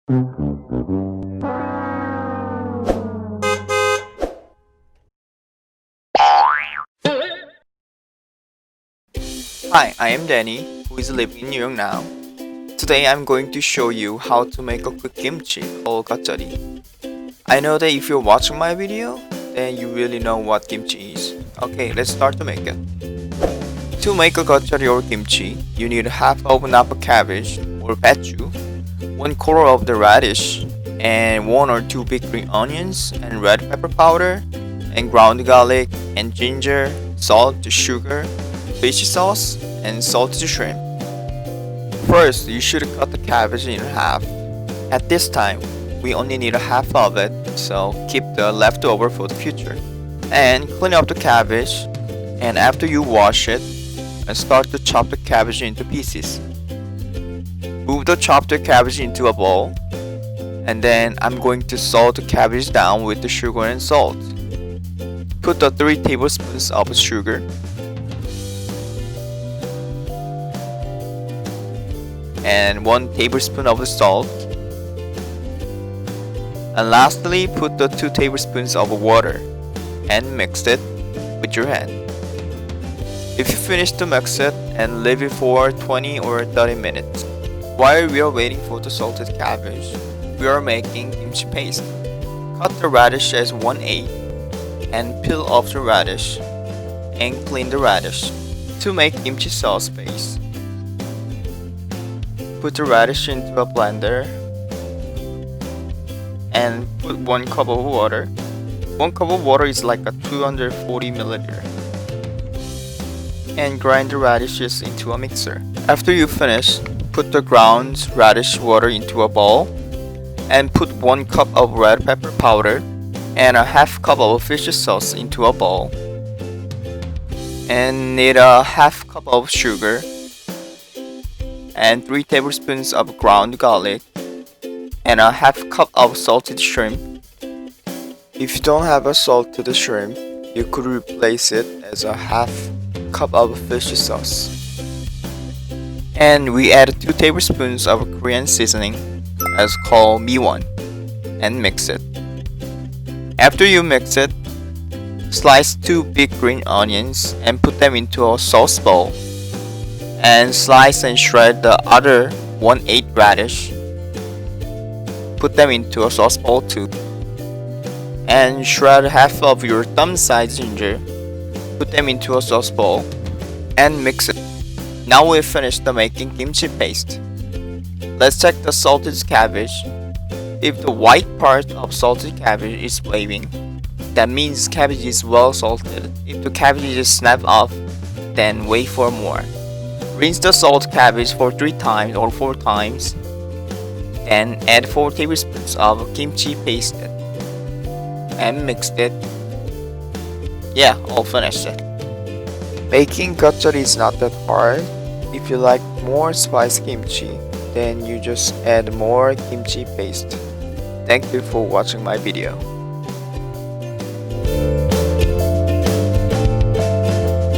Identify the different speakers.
Speaker 1: Hi, I am Danny, who is living in New York now. Today I'm going to show you how to make a quick kimchi or gatjari. I know that if you're watching my video, then you really know what kimchi is. Okay, let's start to make it. To make a gatjari or kimchi, you need half of napa cabbage or baechu, 1/4 of the radish, and 1 or 2 big green onions, and red pepper powder, and ground garlic, and ginger, salt, sugar, fish sauce, and salted shrimp. First, you should cut the cabbage in half. At this time, we only need a half of it, so keep the leftover for the future. And clean up the cabbage, and after you wash it, start to chop the cabbage into pieces. Move the chopped cabbage into a bowl, and then I'm going to salt the cabbage down with the sugar and salt. Put the 3 tablespoons of sugar, and 1 tablespoon of salt, and lastly put the 2 tablespoons of water and mix it with your hand. If you finish to mix it, and leave it for 20 or 30 minutes. While we are waiting for the salted cabbage, we are making kimchi paste. Cut the radish as 1/8 and peel off the radish and clean the radish. To make kimchi sauce paste, put the radish into a blender and put 1 cup of water. 1 cup of water is like a 240 milliliter. And grind the radishes into a mixer. After you finish, put the ground radish water into a bowl and put 1 cup of red pepper powder and a half cup of fish sauce into a bowl. And knead a half cup of sugar and 3 tablespoons of ground garlic and a half cup of salted shrimp. If you don't have a salted shrimp, you could replace it as a half cup of fish sauce. And we add 2 tablespoons of Korean seasoning, as called miwon, and mix it. After you mix it, slice 2 big green onions and put them into a sauce bowl, and slice and shred the other 1/8 radish. Put them into a sauce bowl too. And shred half of your thumb-sized ginger. Put them into a sauce bowl and mix it. Now we've finished the making kimchi paste. Let's check the salted cabbage. If the white part of salted cabbage is waving, that means cabbage is well salted. If the cabbage is snapped off, then wait for more. Rinse the salt cabbage for 3 times or 4 times. Then add 4 tablespoons of kimchi paste and mix it. Yeah, all finished it. Making gatjari is not that hard. If you like more spicy kimchi, then you just add more kimchi paste. Thank you for watching my video.